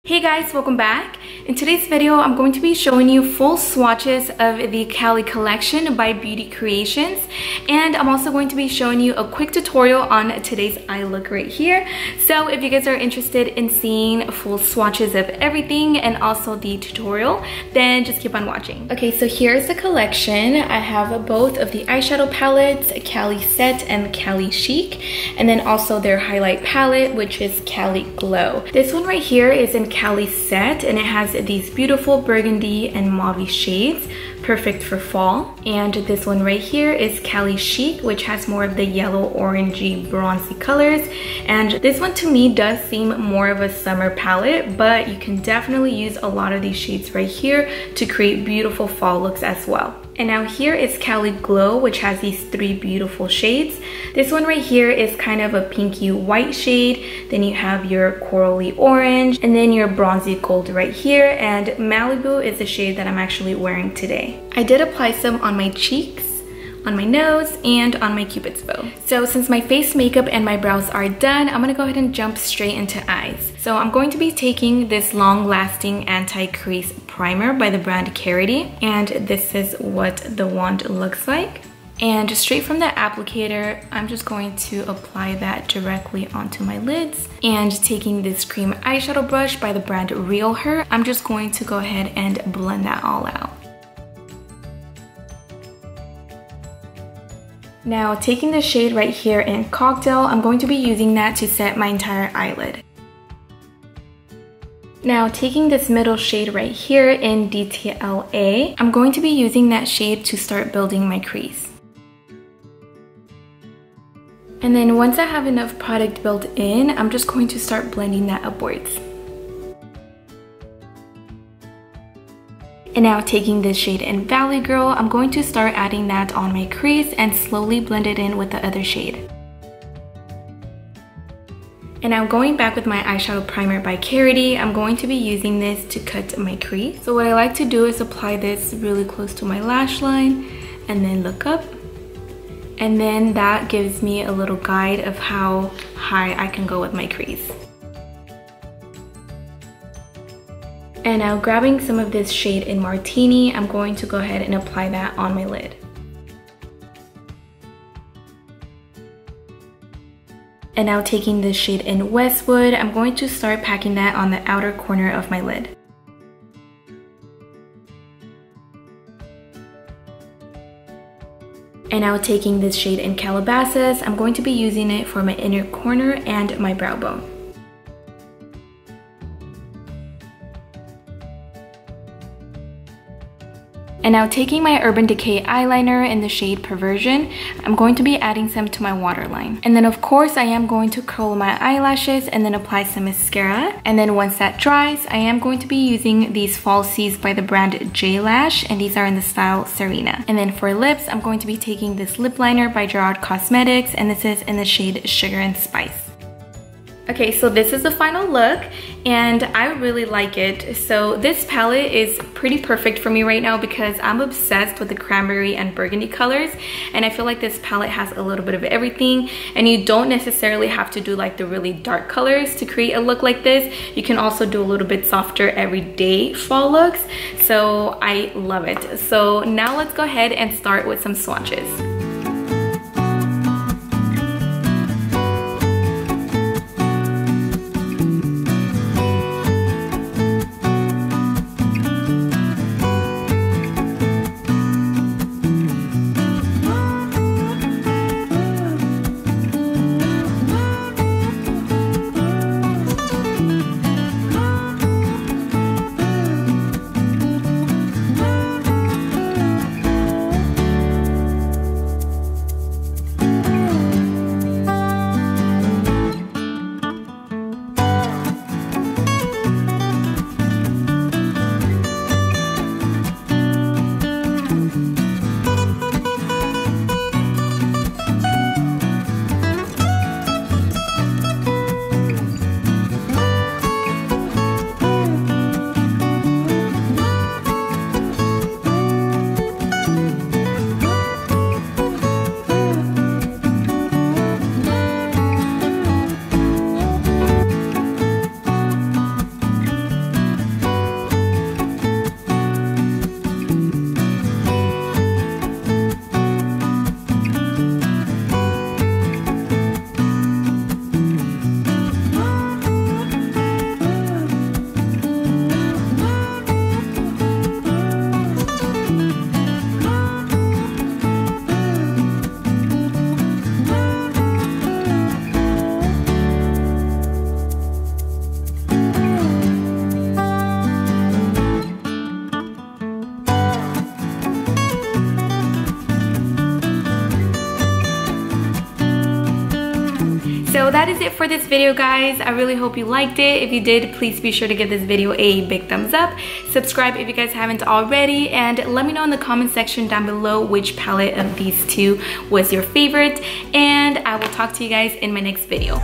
Hey guys, welcome back. In today's video, I'm going to be showing you full swatches of the Cali collection by Beauty Creations, and I'm also going to be showing you a quick tutorial on today's eye look right here. So if you guys are interested in seeing full swatches of everything and also the tutorial, then just keep on watching. Okay, so here's the collection. I have both of the eyeshadow palettes, Cali Set and Cali Chic, and then also their highlight palette, which is Cali Glow. This one right here is in Cali Set, and it has these beautiful burgundy and mauve shades, perfect for fall. And this one right here is Cali Chic, which has more of the yellow, orangey, bronzy colors. And this one to me does seem more of a summer palette, but you can definitely use a lot of these shades right here to create beautiful fall looks as well. And now here is Cali Glow, which has these three beautiful shades. This one right here is kind of a pinky white shade. Then you have your corally orange, and then your bronzy gold right here. And Malibu is the shade that I'm actually wearing today. I did apply some on my cheeks, on my nose, and on my cupid's bow. So since my face makeup and my brows are done, I'm gonna go ahead and jump straight into eyes. So I'm going to be taking this long-lasting anti-crease primer by the brand Cali, and this is what the wand looks like. And straight from the applicator, I'm just going to apply that directly onto my lids. And taking this cream eyeshadow brush by the brand Real Her, I'm just going to go ahead and blend that all out. Now taking the shade right here in Cocktail, I'm going to be using that to set my entire eyelid. Now taking this middle shade right here in DTLA, I'm going to be using that shade to start building my crease. And then once I have enough product built in, I'm just going to start blending that upwards. And now taking this shade in Valley Girl, I'm going to start adding that on my crease and slowly blend it in with the other shade. And now going back with my eyeshadow primer by Cali, I'm going to be using this to cut my crease. So what I like to do is apply this really close to my lash line and then look up. And then that gives me a little guide of how high I can go with my crease. And now grabbing some of this shade in Martini, I'm going to go ahead and apply that on my lid. And now taking this shade in Westwood, I'm going to start packing that on the outer corner of my lid. And now taking this shade in Calabasas, I'm going to be using it for my inner corner and my brow bone. And now taking my Urban Decay eyeliner in the shade Perversion, I'm going to be adding some to my waterline. And then of course I am going to curl my eyelashes and then apply some mascara. And then once that dries, I am going to be using these falsies by the brand J Lash, and these are in the style Serena. And then for lips, I'm going to be taking this lip liner by Gerard Cosmetics, and this is in the shade Sugar and Spice. Okay, so this is the final look, and I really like it. So this palette is pretty perfect for me right now because I'm obsessed with the cranberry and burgundy colors, and I feel like this palette has a little bit of everything, and you don't necessarily have to do like the really dark colors to create a look like this. You can also do a little bit softer everyday fall looks, so I love it. So now let's go ahead and start with some swatches. that is it for this video, guys. I really hope you liked it. If you did, please be sure to give this video a big thumbs up. Subscribe if you guys haven't already, and let me know in the comment section down below which palette of these two was your favorite, and I will talk to you guys in my next video.